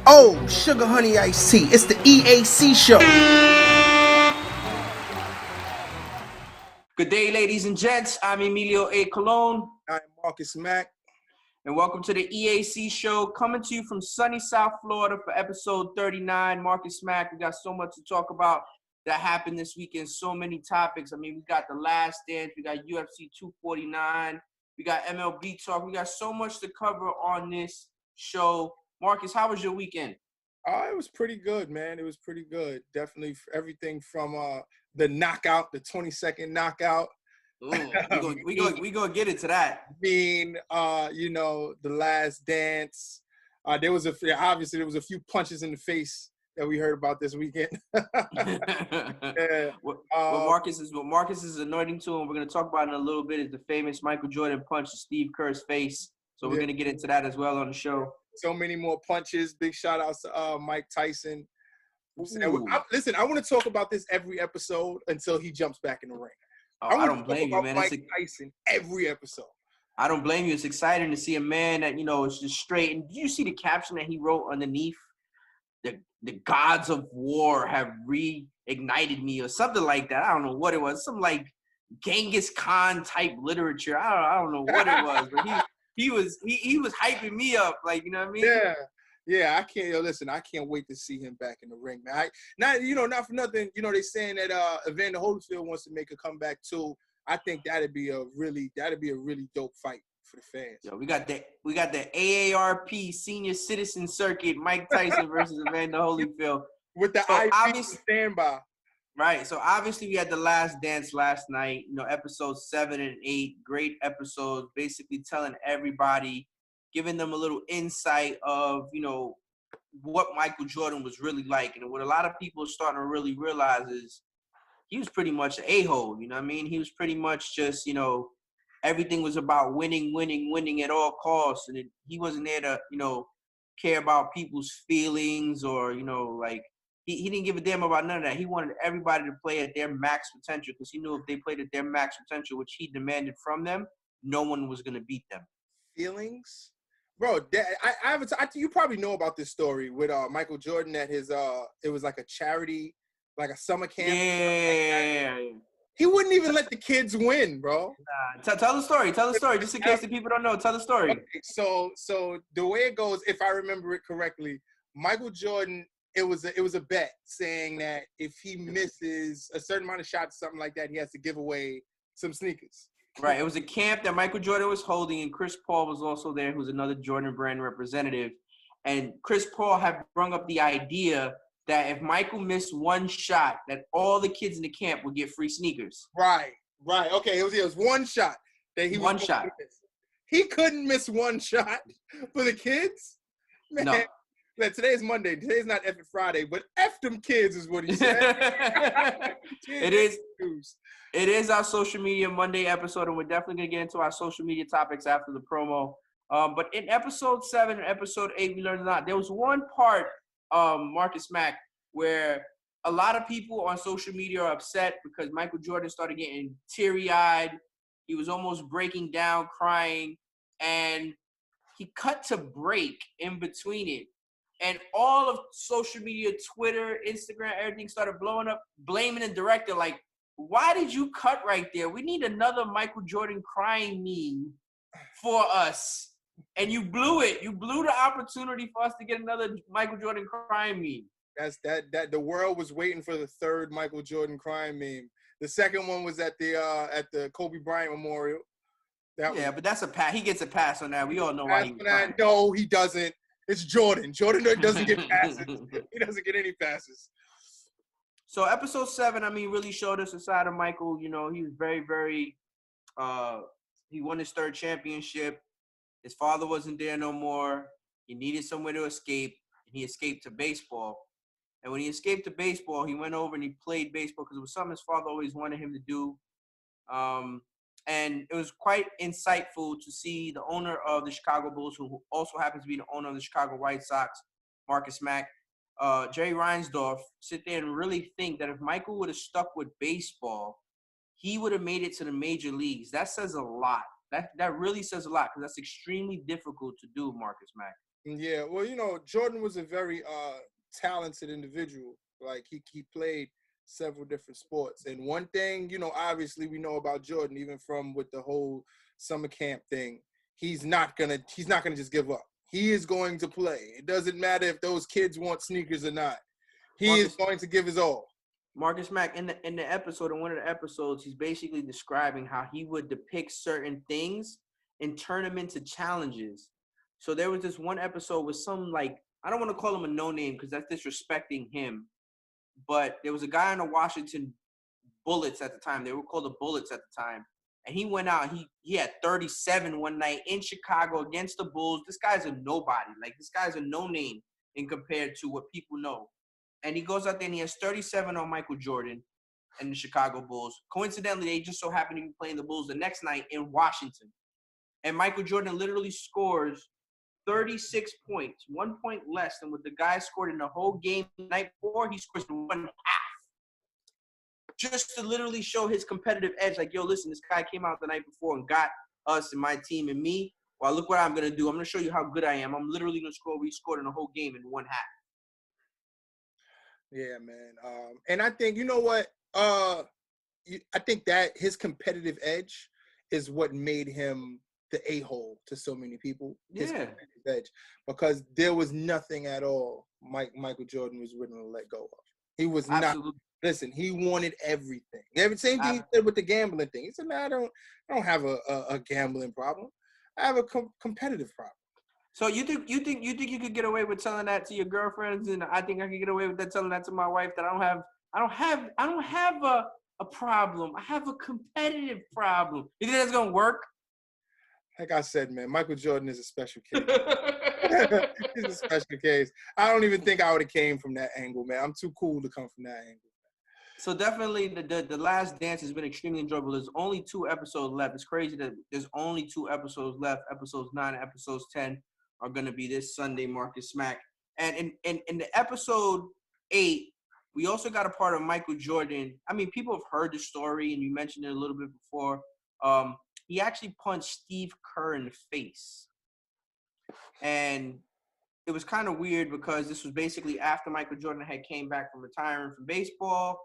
Oh, sugar honey iced tea. It's the EAC Show. Good day, ladies and gents. I'm Emilio A. Colon. I'm Marcus Mack. And welcome to the EAC Show, coming to you from sunny South Florida for episode 39. Marcus Mack, we got so much to talk about that happened this weekend, so many topics. I mean, we got The Last Dance, we got UFC 249, we got MLB talk. We got so much to cover on this show. Marcus, how was your weekend? It was pretty good, man. It was pretty good. Definitely everything from the knockout, the 20-second knockout. Ooh, we gonna get into that. The Last Dance. There was a few punches in the face that we heard about this weekend. Yeah. What Marcus is anointing to, and we're gonna talk about in a little bit, is the famous Michael Jordan punch to Steve Kerr's face. So we're gonna get into that as well on the show. So many more punches. Big shout outs to Mike Tyson. Listen, I want to talk about this every episode until he jumps back in the ring. I don't blame you, man. Mike Tyson every episode. I don't blame you. It's exciting to see a man that, is just straight. And did you see the caption that he wrote underneath? The gods of war have reignited me, or something like that. I don't know what it was. Some like Genghis Khan type literature. I don't know what it was, but he was hyping me up, like, you know what I mean? Yeah. I can't wait to see him back in the ring, man. Not for nothing. They saying that Evander Holyfield wants to make a comeback too. I think that'd be a really dope fight for the fans. Yo, we got the AARP Senior Citizen Circuit, Mike Tyson versus Evander Holyfield. With the IV standby. Right. So obviously we had The Last Dance last night, episodes 7 and 8, great episodes, basically telling everybody, giving them a little insight of, what Michael Jordan was really like. And what a lot of people are starting to really realize is he was pretty much an a-hole, you know what I mean? He was pretty much just, everything was about winning at all costs. And he wasn't there to, care about people's feelings or, he didn't give a damn about none of that. He wanted everybody to play at their max potential because he knew if they played at their max potential, which he demanded from them, no one was going to beat them. Feelings? Bro, you probably know about this story with Michael Jordan at his, it was like a charity, like a summer camp. Yeah. He wouldn't even let the kids win, bro. Tell the story, just in case the people don't know. Tell the story. Okay, so the way it goes, if I remember it correctly, Michael Jordan, it was a bet saying that if he misses a certain amount of shots, something like that, he has to give away some sneakers. Right. It was a camp that Michael Jordan was holding, and Chris Paul was also there, who's another Jordan brand representative. And Chris Paul had brought up the idea that if Michael missed one shot, that all the kids in the camp would get free sneakers. Right. Okay, it was one shot that he one shot. Miss. He couldn't miss one shot for the kids. Man. No. Like, today's Monday. Today's not effing Friday, but F them kids is what he said. It is our social media Monday episode, and we're definitely going to get into our social media topics after the promo. But in episode 7 and episode 8, we learned a lot. There was one part, Marcus Mack, where a lot of people on social media are upset because Michael Jordan started getting teary-eyed. He was almost breaking down, crying, and he cut to break in between it. And all of social media, Twitter, Instagram, everything started blowing up, blaming the director. Like, why did you cut right there? We need another Michael Jordan crying meme for us. And you blew it. You blew the opportunity for us to get another Michael Jordan crying meme. That's that the world was waiting for the third Michael Jordan crying meme. The second one was at the Kobe Bryant Memorial. But that's a pass. He gets a pass on that. We all know why he was crying. No, he doesn't. It's Jordan. Jordan doesn't get passes. He doesn't get any passes. So episode 7, really showed us a side of Michael. He was very, very he won his 3rd championship. His father wasn't there no more. He needed somewhere to escape, and he escaped to baseball. And when he escaped to baseball, he went over and he played baseball because it was something his father always wanted him to do. And it was quite insightful to see the owner of the Chicago Bulls, who also happens to be the owner of the Chicago White Sox, Marcus Mack, Jerry Reinsdorf, sit there and really think that if Michael would have stuck with baseball, he would have made it to the major leagues. That says a lot. That really says a lot because that's extremely difficult to do, Marcus Mack. Yeah, well, Jordan was a very talented individual. Like he played several different sports. And one thing, obviously we know about Jordan, even from with the whole summer camp thing, he's not gonna just give up. He is going to play. It doesn't matter if those kids want sneakers or not. He is going to give his all. Marcus Mack, in the episode, in one of the episodes, he's basically describing how he would depict certain things and turn them into challenges. So there was this one episode with some, like, I don't want to call him a no-name because that's disrespecting him, but there was a guy on the Washington Bullets at the time. They were called the Bullets at the time. And he went out, he had 37 one night in Chicago against the Bulls. This guy's a nobody. Like, this guy's a no-name in compared to what people know. And he goes out there and he has 37 on Michael Jordan and the Chicago Bulls. Coincidentally, they just so happen to be playing the Bulls the next night in Washington. And Michael Jordan literally scores 36 points, 1 point less than what the guy scored in the whole game the night before. He scores in one half. Just to literally show his competitive edge. Like, yo, listen, this guy came out the night before and got us and my team and me. Well, look what I'm going to do. I'm going to show you how good I am. I'm literally going to score what he scored in the whole game in one half. Yeah, man. And I think, you know what? I think that his competitive edge is what made him the a-hole to so many people. His competitive edge, because there was nothing at all Michael Jordan was willing to let go of. He was not. Listen, he wanted everything. Same thing he said with the gambling thing. He said, "Man, I don't have a gambling problem. I have a competitive problem." So you think you could get away with telling that to your girlfriends, and I think I could get away with telling that to my wife, that I don't have a problem. I have a competitive problem. You think that's gonna work? Like I said, man, Michael Jordan is a special case. He's a special case. I don't even think I would have came from that angle, man. I'm too cool to come from that angle. So definitely the Last Dance has been extremely enjoyable. There's only 2 episodes left. It's crazy that there's only 2 episodes left. Episodes 9 and episodes 10 are going to be this Sunday, Marcus Mack. And in the episode 8, we also got a part of Michael Jordan. I mean, people have heard the story, and you mentioned it a little bit before. He actually punched Steve Kerr in the face. And it was kind of weird because this was basically after Michael Jordan had came back from retiring from baseball.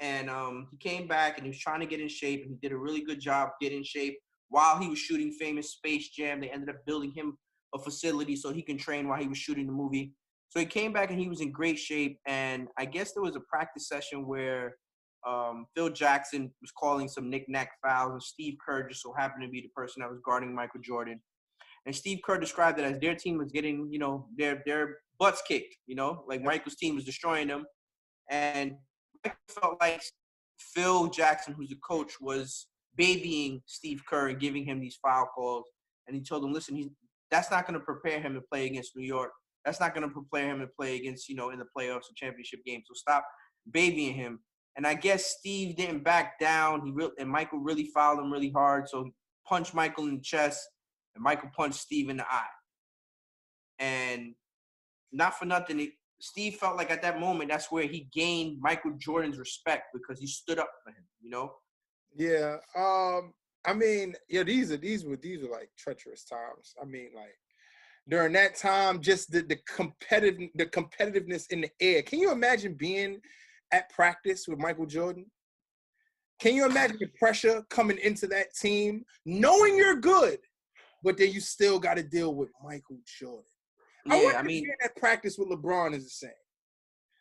And he came back and he was trying to get in shape, and he did a really good job getting in shape while he was shooting famous Space Jam. They ended up building him a facility so he can train while he was shooting the movie. So he came back and he was in great shape. And I guess there was a practice session where Phil Jackson was calling some knick-knack fouls, and Steve Kerr just so happened to be the person that was guarding Michael Jordan. And Steve Kerr described it as their team was getting, their butts kicked, like Michael's team was destroying them. And Michael felt like Phil Jackson, who's the coach, was babying Steve Kerr and giving him these foul calls. And he told him, listen, that's not going to prepare him to play against New York. That's not going to prepare him to play against, in the playoffs or championship games. So stop babying him. And I guess Steve didn't back down. And Michael really fouled him really hard. So he punched Michael in the chest, and Michael punched Steve in the eye. And not for nothing, Steve felt like at that moment, that's where he gained Michael Jordan's respect, because he stood up for him, Yeah. I mean, yeah, these are like treacherous times. I mean, like during that time, just the competitiveness in the air. Can you imagine being at practice with Michael Jordan? Can you imagine the pressure coming into that team, knowing you're good, but then you still got to deal with Michael Jordan? Yeah, I mean, being at practice with LeBron is the same.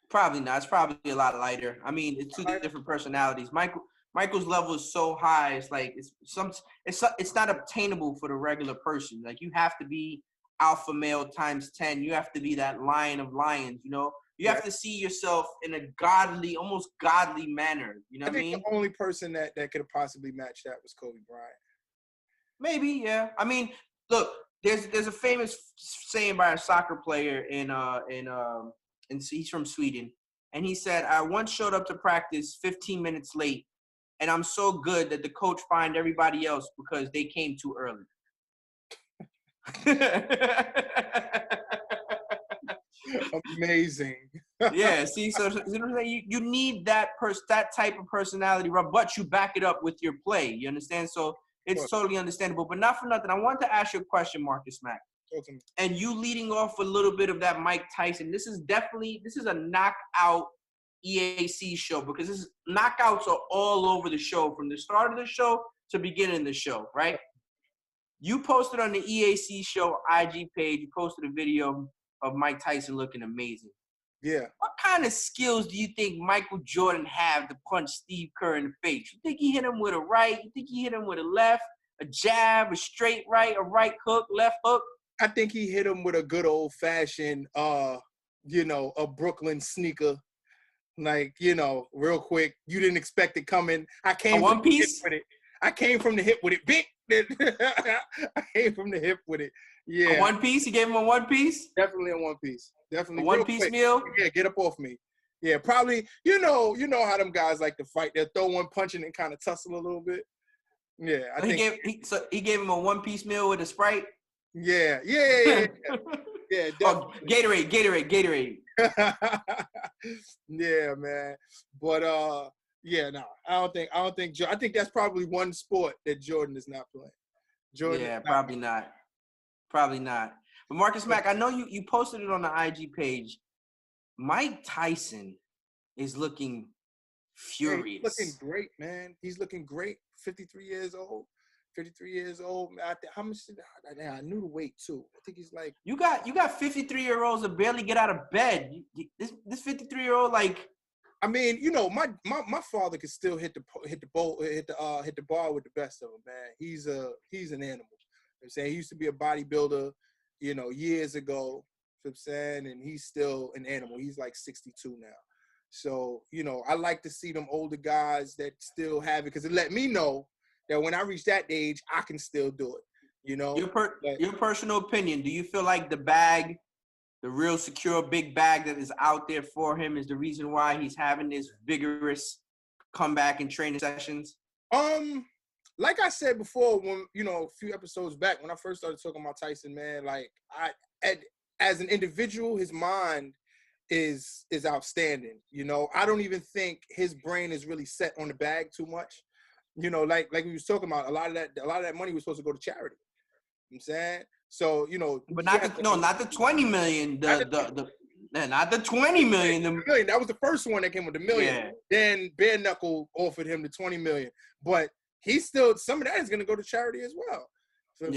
Probably not. It's probably a lot lighter. I mean, it's 2 different personalities. Michael's level is so high. It's like it's not obtainable for the regular person. Like, you have to be alpha male times 10. You have to be that lion of lions. You have to see yourself in a godly, almost godly manner. You know what I mean? The only person that could have possibly matched that was Kobe Bryant. Maybe, yeah. I mean, look, there's a famous saying by a soccer player and he's from Sweden, and he said, "I once showed up to practice 15 minutes late, and I'm so good that the coach fined everybody else because they came too early." Amazing. Yeah, see, so you need that type of personality, but you back it up with your play. You understand? So it's totally understandable. But not for nothing, I wanted to ask you a question, Marcus Mack. Talk to me. And you leading off a little bit of that Mike Tyson. This is a knockout EAC show because knockouts are all over the show from the start of the show to beginning the show, right? You posted on the EAC Show IG page, you posted a video of Mike Tyson looking amazing. Yeah. What kind of skills do you think Michael Jordan have to punch Steve Kerr in the face? You think he hit him with a right? You think he hit him with a left, a jab, a straight right, a right hook, left hook? I think he hit him with a good old-fashioned, a Brooklyn sneaker. Like, real quick. You didn't expect it coming. I came one piece with it. I came from the hip with it. Big. I came from the hip with it. Yeah. A one piece? You gave him a one piece? Definitely a one piece. Definitely. A one piece meal? Yeah, get up off me. Yeah, probably. You know how them guys like to fight. They'll throw one punch and kind of tussle a little bit. Yeah, I think he gave him a one piece meal with a Sprite. Yeah. Yeah, oh, Gatorade. Yeah, man. But yeah, no, I think that's probably one sport that Jordan is not playing. Yeah, probably not. Probably not. But Marcus Mack, I know you posted it on the IG page. Mike Tyson is looking furious. He's looking great, man. He's looking great. 53 years old. 53 years old. How much did I knew the weight too. I think he's like you got 53-year-olds that barely get out of bed. This 53-year-old, like, I mean, my father could still hit the bar with the best of them, man. He's an animal. I'm saying he used to be a bodybuilder, years ago. I'm saying, and he's still an animal. He's like 62 now. So, I like to see them older guys that still have it because it let me know that when I reach that age, I can still do it. Your personal opinion, do you feel like the bag, the real secure big bag that is out there for him is the reason why he's having this vigorous comeback and training sessions? Like I said before, when a few episodes back, when I first started talking about Tyson, man, like as an individual, his mind is outstanding. I don't even think his brain is really set on the bag too much. Like we was talking about, a lot of that money was supposed to go to charity. You know what I'm saying? So, but not the 20 million. Not the 20 million. The million. That was the first one that came with the million. Yeah. Then Bare Knuckle offered him the 20 million. But he's still, some of that is gonna go to charity as well. So,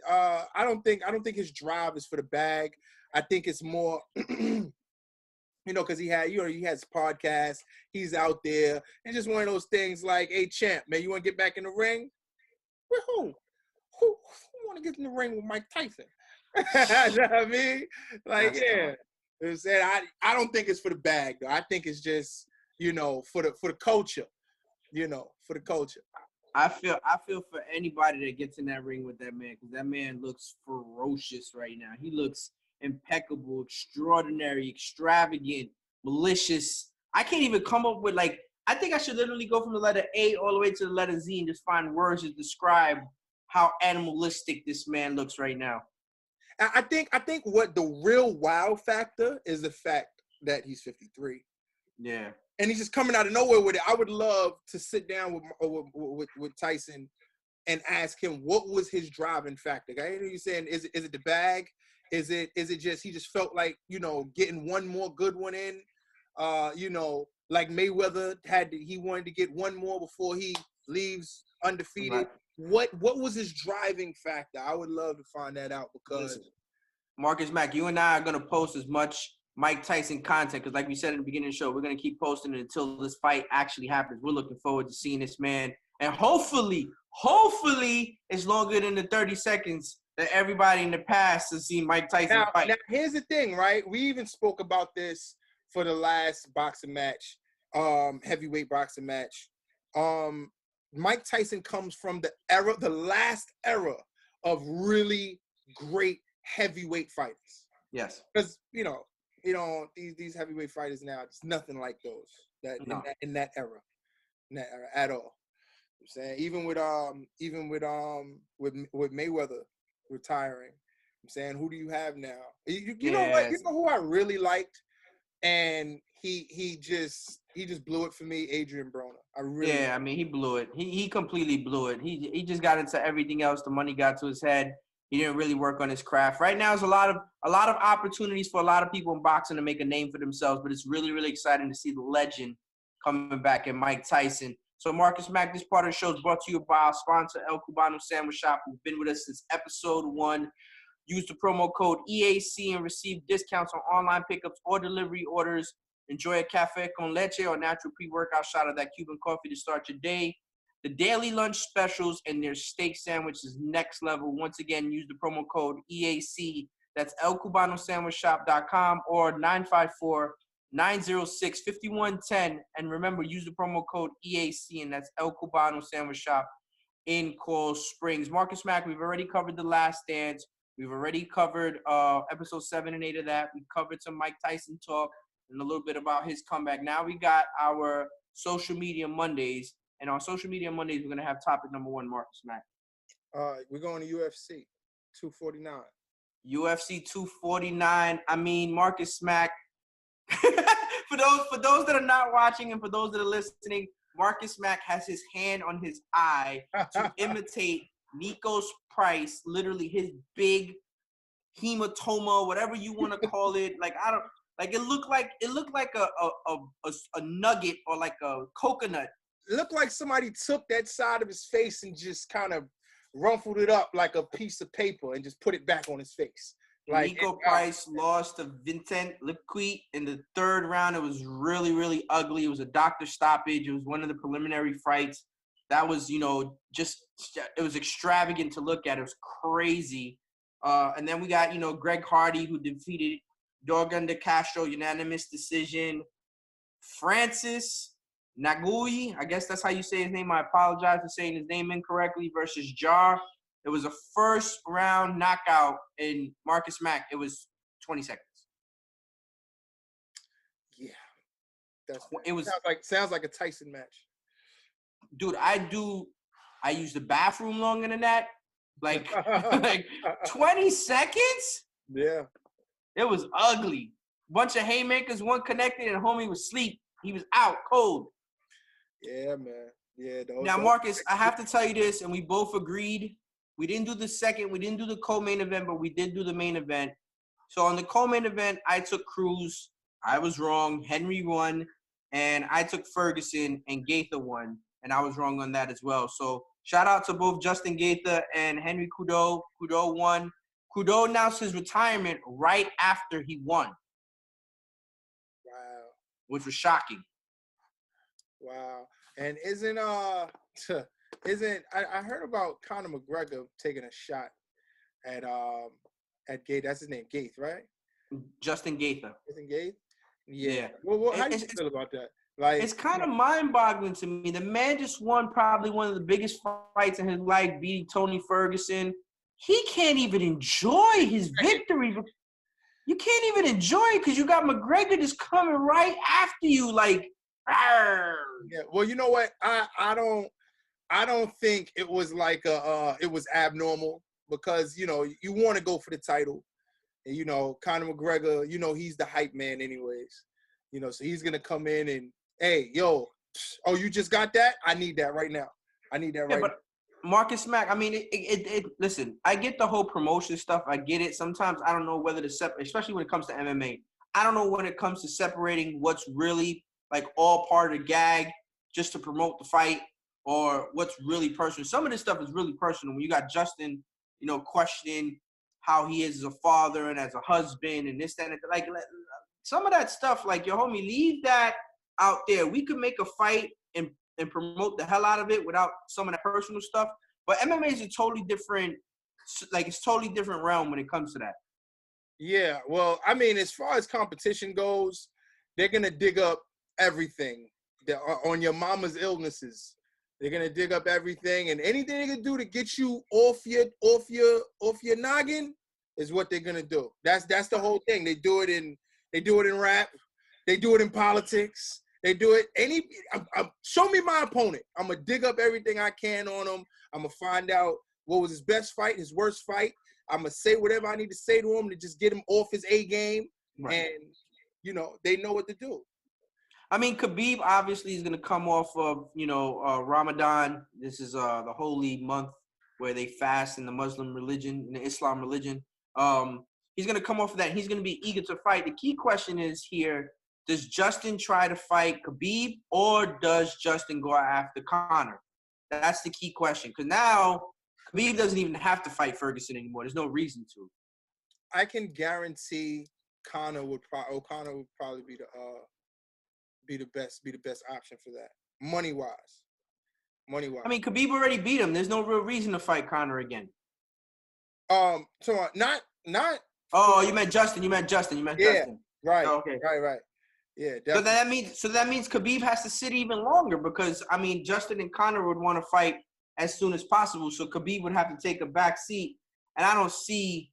I don't think his drive is for the bag. I think it's more because he has podcasts, he's out there. It's just one of those things like, hey, champ, man, you want to get back in the ring? With who? Who want to get in the ring with Mike Tyson? You know what I mean? Like, yeah. You know, I don't think it's for the bag, though. I think it's just, for the culture. For the culture. I feel for anybody that gets in that ring with that man, because that man looks ferocious right now. He looks impeccable, extraordinary, extravagant, malicious. I can't even come up with, like, I think I should literally go from the letter A all the way to the letter Z and just find words to describe how animalistic this man looks right now. I think what the real wow factor is the fact that he's 53. Yeah. And he's just coming out of nowhere with it. I would love to sit down with Tyson and ask him what was his driving factor. I hear you saying, is it the bag? Is it just he just felt like, getting one more good one in? Like Mayweather he wanted to get one more before he leaves undefeated. Right. What was his driving factor? I would love to find that out because Marcus Mack, you and I are gonna post as much Mike Tyson content because, like we said in the beginning of the show, we're gonna keep posting it until this fight actually happens. We're looking forward to seeing this man, and hopefully, it's longer than the 30 seconds that everybody in the past has seen Mike Tyson fight. Now, here's the thing, right? We even spoke about this for the last boxing match, heavyweight boxing match. Mike Tyson comes from the last era of really great heavyweight fighters. Yes. Because, these heavyweight fighters now, it's nothing like those in that era at all. I'm saying even with Mayweather retiring, I'm saying, who do you have now? You know what? You know who I really liked, and he just blew it for me, Adrian Broner. I mean, he blew it. He completely blew it. He just got into everything else. The money got to his head. He didn't really work on his craft. Right now, there's a lot of opportunities for a lot of people in boxing to make a name for themselves, but it's really, really exciting to see the legend coming back in Mike Tyson. So, Marcus Mack, this part of the show is brought to you by our sponsor, El Cubano Sandwich Shop, who've been with us since episode 1. Use the promo code EAC and receive discounts on online pickups or delivery orders. Enjoy a cafe con leche or natural pre-workout shot of that Cuban coffee to start your day. The daily lunch specials and their steak sandwich is next level. Once again, use the promo code EAC. That's elcubanosandwichshop.com or 954-906-5110. And remember, use the promo code EAC, and that's El Cubano Sandwich Shop in Coral Springs. Marcus Mack, we've already covered The Last Dance. We've already covered episode 7 and 8 of that. We covered some Mike Tyson talk and a little bit about his comeback. Now we got our social media Mondays. And on social media Mondays, we're going to have topic number 1, Marcus Mack. We're going to UFC 249. UFC 249. I mean, Marcus Mack. for those that are not watching and for those that are listening, Marcus Mack has his hand on his eye to imitate Nico's Price, literally his big hematoma, whatever you want to call it. It looked like a nugget or like a coconut. It looked like somebody took that side of his face and just kind of rumpled it up like a piece of paper and just put it back on his face. Nico Price lost to Vincent Lequit in the 3rd round. It was really, really ugly. It was a doctor stoppage. It was one of the preliminary fights. That was, it was extravagant to look at. It was crazy. And then we got, Greg Hardy, who defeated Dorgan de Castro, unanimous decision. Francis Nagui, I guess that's how you say his name. I apologize for saying his name incorrectly, versus Jar. It was a first-round knockout in Marcus Mack. It was 20 seconds. Yeah. Sounds like a Tyson match. Dude, I use the bathroom longer than that. Like 20 seconds? Yeah. It was ugly. Bunch of haymakers, one connected, and homie was asleep. He was out cold. Yeah, man. Yeah. Now, Marcus, I have to tell you this, and we both agreed. We didn't do the co-main event, but we did do the main event. So on the co-main event, I took Cruz. I was wrong. Henry won. And I took Ferguson, and Gaetha won. And I was wrong on that as well. So shout out to both Justin Gaetha and Henry Kudo. Kudo won. Kudo announced his retirement right after he won. Wow. Which was shocking. Wow. And I heard about Conor McGregor taking a shot at Gaetha. That's his name, Gaetha, right? Justin Gaetha. Justin Gaetha? Yeah. Well, how do you feel about that? Like, it's kind of mind-boggling to me. The man just won probably one of the biggest fights in his life, beating Tony Ferguson. He can't even enjoy his victory. You can't even enjoy it because you got McGregor just coming right after you, like. Arr. Yeah. Well, you know what? I don't think it was like it was abnormal because you want to go for the title, and Conor McGregor, he's the hype man anyways, so he's gonna come in and hey, yo, oh, you just got that? I need that right now. I need that right now. Marcus Mack, I mean, listen, I get the whole promotion stuff. I get it. Sometimes I don't know whether to separate, especially when it comes to MMA. I don't know when it comes to separating what's really like all part of the gag just to promote the fight or what's really personal. Some of this stuff is really personal. When you got Justin, questioning how he is as a father and as a husband and this, that, and like some of that stuff, like, your homie, leave that out there. We could make a fight and promote the hell out of it without some of the personal stuff. But MMA is a totally different, it's totally different realm when it comes to that. Yeah, well, I mean, as far as competition goes, they're going to dig up everything on your mama's illnesses. They're going to dig up everything, and anything they can do to get you off your noggin is what they're going to do. That's the whole thing. They do it in rap. They do it in politics. They do it show me my opponent. I'm going to dig up everything I can on him. I'm going to find out what was his best fight, his worst fight. I'm going to say whatever I need to say to him to just get him off his A game. Right. And, they know what to do. I mean, Khabib obviously is going to come off of, Ramadan. This is the holy month where they fast in the Muslim religion, in the Islam religion. He's going to come off of that. He's going to be eager to fight. The key question is here, does Justin try to fight Khabib or does Justin go after Conor? That's the key question. Because now Khabib doesn't even have to fight Ferguson anymore. There's no reason to. I can guarantee O'Connor would probably be the best option for that. Money wise. I mean, Khabib already beat him. There's no real reason to fight Conor again. So not. Oh, you meant Justin. Yeah, Justin. Right. Oh, okay. Right. Yeah, definitely. So that means Khabib has to sit even longer because I mean Justin and Conor would want to fight as soon as possible. So Khabib would have to take a back seat, and I don't see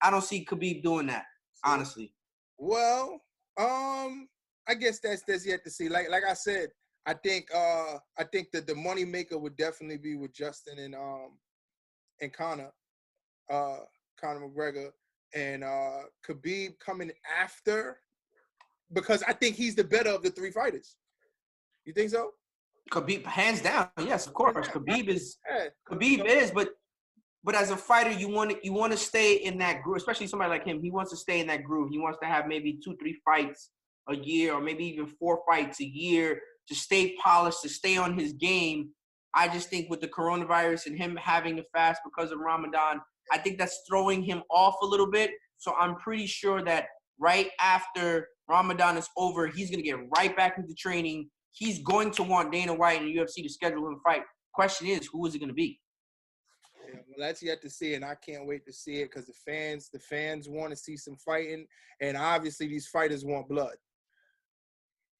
Khabib doing that, honestly. Well, I guess that's yet to see. Like I said, I think that the money maker would definitely be with Justin and Conor McGregor, and Khabib coming after, because I think he's the better of the three fighters. You think so? Khabib, hands down, yes, of course. Khabib is, but as a fighter, you want to stay in that groove, especially somebody like him. He wants to stay in that groove. He wants to have maybe 2-3 fights a year, or maybe even 4 fights a year to stay polished, to stay on his game. I just think with the coronavirus and him having to fast because of Ramadan, I think that's throwing him off a little bit. So I'm pretty sure that right after Ramadan is over, he's going to get right back into training. He's going to want Dana White and the UFC to schedule him a fight. Question is, who is it going to be? Yeah, well, that's yet to see, and I can't wait to see it because the fans want to see some fighting, and obviously these fighters want blood.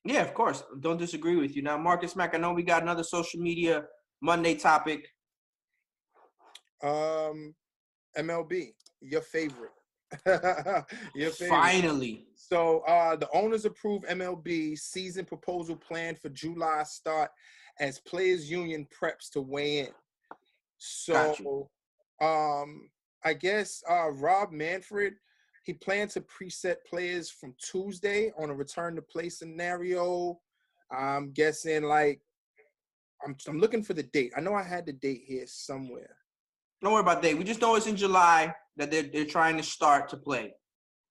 Yeah, of course. Don't disagree with you. Now, Marcus Mack, I know we got another social media Monday topic. MLB, your favorite. Your favorite. Finally. So the owners approved MLB season proposal plan for July start as players union preps to weigh in. So I guess Rob Manfred, he plans to preset players from Tuesday on a return to play scenario. I'm guessing I'm looking for the date. I know I had the date here somewhere. Don't worry about that. We just know it's in July that they're trying to start to play.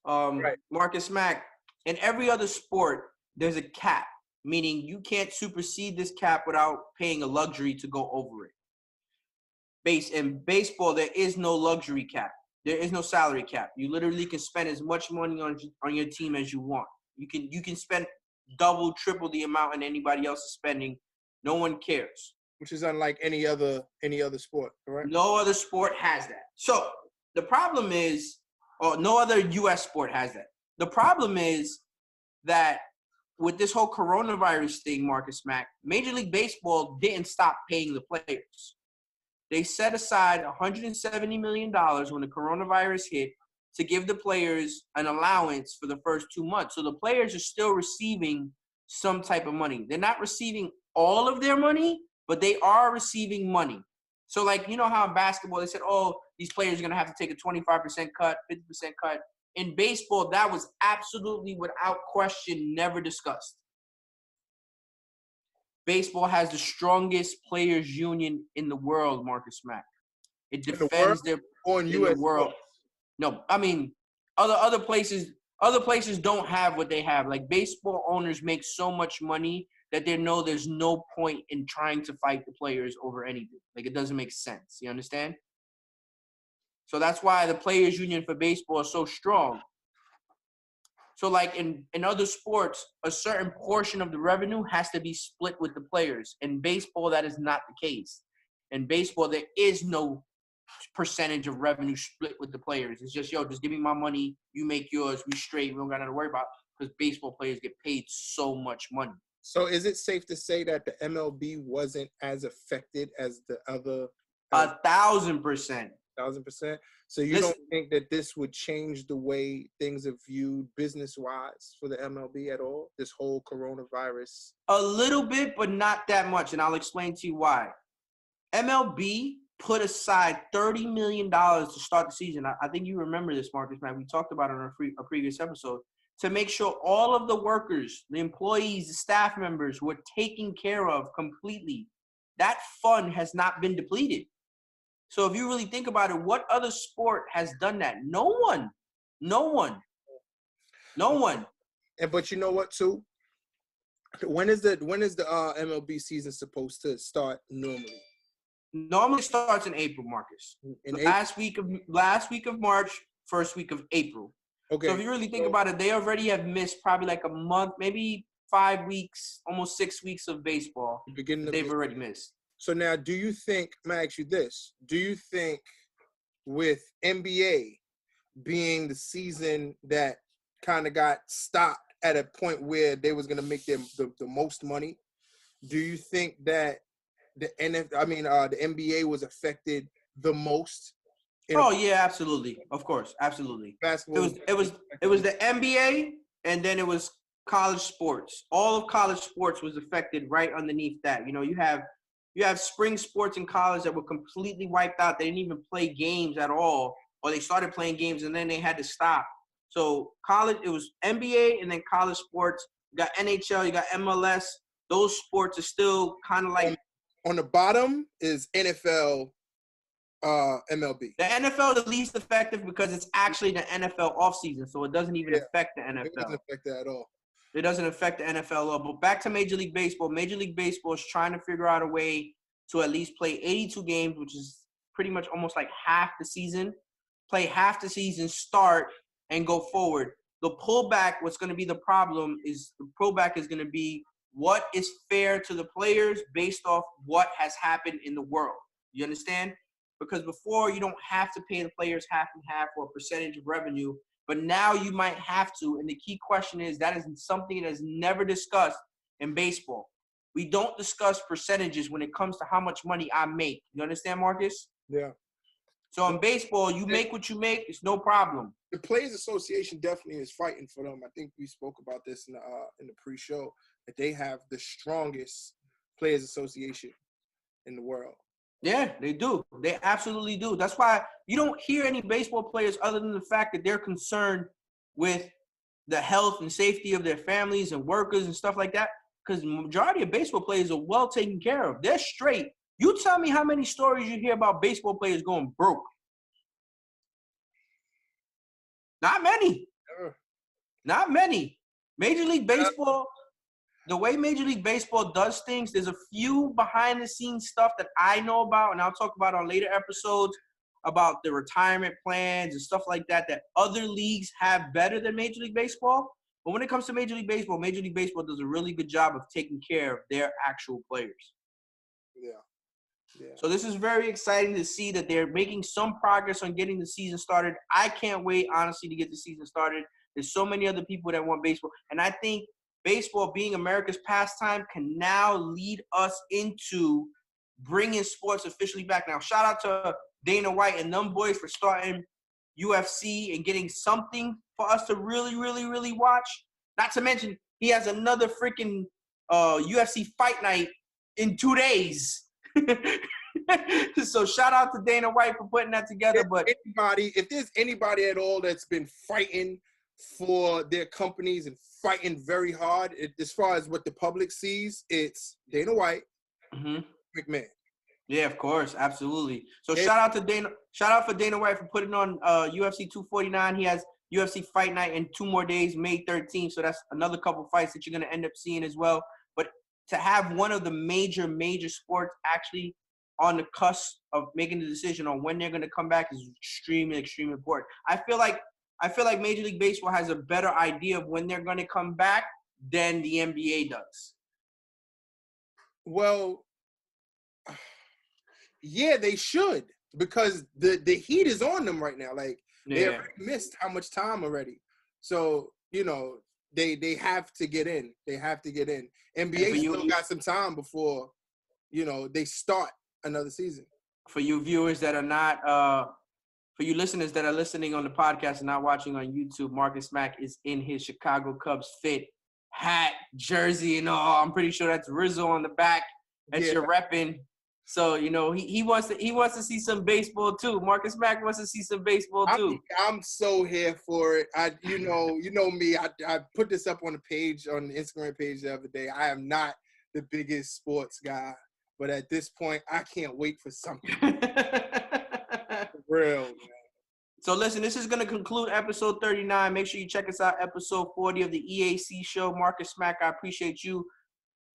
Right. Marcus Mack, in every other sport, there's a cap, meaning you can't supersede this cap without paying a luxury to go over it. In baseball, there is no luxury cap. There is no salary cap. You literally can spend as much money on your team as you want. You can spend double, triple the amount and anybody else is spending. No one cares. Which is unlike any other sport, correct? No other sport has that. So the problem is, no other U.S. sport has that. The problem is that with this whole coronavirus thing, Marcus Mack, Major League Baseball didn't stop paying the players. They set aside $170 million when the coronavirus hit to give the players an allowance for the first 2 months. So the players are still receiving some type of money. They're not receiving all of their money, but they are receiving money. So, like, you know how in basketball they said, oh, these players are going to have to take a 25% cut, 50% cut. In baseball, that was absolutely, without question, never discussed. Baseball has the strongest players' union in the world, Marcus Mack. It defends their in the world. No, I mean, other places don't have what they have. Like, baseball owners make so much money that they know there's no point in trying to fight the players over anything. Like, it doesn't make sense. You understand? So that's why the players' union for baseball is so strong. So, like, in other sports, a certain portion of the revenue has to be split with the players. In baseball, that is not the case. In baseball, there is no percentage of revenue split with the players. It's just, just give me my money, you make yours, we straight, we don't got nothing to worry about, because baseball players get paid so much money. So is it safe to say that the MLB wasn't as affected as the other? 1,000%. 1,000%. So you don't think that this would change the way things are viewed business-wise for the MLB at all? This whole coronavirus? A little bit, but not that much, and I'll explain to you why. MLB put aside $30 million to start the season. I think you remember this, Marcus, man. We talked about it on a previous episode. To make sure all of the workers, the employees, the staff members were taken care of completely. That fund has not been depleted. So if you really think about it, what other sport has done that? No one. And but you know what too? When is the MLB season supposed to start normally? Normally starts in April, Marcus. Last week of March, first week of April. Okay. So if you really think about it, they already have missed probably like a month, maybe 5 weeks, almost 6 weeks of baseball. They've already missed. So now, do you think? I'm gonna ask you this: do you think with NBA being the season that kind of got stopped at a point where they was gonna make them the most money, do you think that the NBA was affected the most? Oh yeah, absolutely. Of course, absolutely. Basketball. It was the NBA, and then it was college sports. All of college sports was affected right underneath that. You know, you have spring sports in college that were completely wiped out. They didn't even play games at all, or they started playing games and then they had to stop. So college, it was NBA and then college sports. You got NHL, you got MLS. Those sports are still kind of like on the bottom is NFL, MLB. The NFL is the least effective because it's actually the NFL offseason, so it doesn't even affect the NFL. It doesn't affect that at all. It doesn't affect the NFL at all. But back to Major League Baseball. Major League Baseball is trying to figure out a way to at least play 82 games, which is pretty much almost like half the season. Play half the season, start, and go forward. The pullback, what's going to be the problem is the pullback is going to be what is fair to the players based off what has happened in the world. You understand? Because before, you don't have to pay the players half and half or a percentage of revenue. But now you might have to. And the key question is that is something that is never discussed in baseball. We don't discuss percentages when it comes to how much money I make. You understand, Marcus? Yeah. So in baseball, you make what you make. It's no problem. The Players Association definitely is fighting for them. I think we spoke about this in the pre-show, that they have the strongest Players Association in the world. Yeah, they do. They absolutely do. That's why you don't hear any baseball players other than the fact that they're concerned with the health and safety of their families and workers and stuff like that. Because the majority of baseball players are well taken care of. They're straight. You tell me how many stories you hear about baseball players going broke. Not many. Not many. Major League Baseball, the way Major League Baseball does things, there's a few behind-the-scenes stuff that I know about, and I'll talk about on later episodes about the retirement plans and stuff like that other leagues have better than Major League Baseball. But when it comes to Major League Baseball does a really good job of taking care of their actual players. Yeah. So this is very exciting to see that they're making some progress on getting the season started. I can't wait, honestly, to get the season started. There's so many other people that want baseball. And I think baseball being America's pastime can now lead us into bringing sports officially back. Now, shout out to Dana White and them boys for starting UFC and getting something for us to really, really, really watch. Not to mention, he has another freaking UFC fight night in 2 days. So shout out to Dana White for putting that together. If there's anybody at all that's been fighting for their companies and fighting very hard, as far as what the public sees, it's Dana White, McMahon. Yeah, of course, absolutely. So shout out for Dana White for putting on UFC 249. He has UFC Fight Night in 2 more days, May 13th. So that's another couple fights that you're going to end up seeing as well. But to have one of the major sports actually on the cusp of making the decision on when they're going to come back is extremely, extremely important. I feel like Major League Baseball has a better idea of when they're going to come back than the NBA does. Well, yeah, they should, because the heat is on them right now. Like, they already missed how much time already. So, they have to get in. They have to get in. NBA still got some time before, they start another season. For you viewers that are not, for you listeners that are listening on the podcast and not watching on YouTube, Marcus Mack is in his Chicago Cubs fit, hat, jersey, and all. I'm pretty sure that's Rizzo on the back that you're repping. So, he wants to see some baseball too. Marcus Mack wants to see some baseball too. I'm so here for it. You know me. I put this up on the page, on the Instagram page the other day. I am not the biggest sports guy, but at this point, I can't wait for something. Real, man. So listen, this is going to conclude episode 39. Make sure you check us out episode 40 of the EAC Show. Marcus Smack, I appreciate you.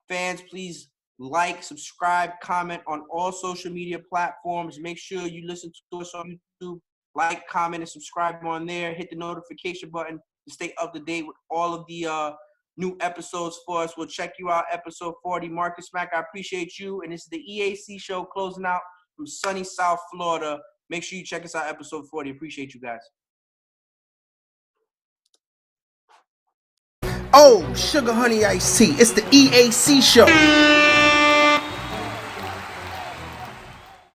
Fans, please like, subscribe, comment on all social media platforms. Make sure you listen to us on YouTube. Like, comment, and subscribe on there. Hit the notification button to stay up to date with all of the new episodes for us. We'll check you out episode 40. Marcus Smack, I appreciate you. And this is the EAC Show closing out from sunny South Florida. Make sure you check us out episode 40. Appreciate you guys. Oh, sugar honey iced tea. It's the EAC Show.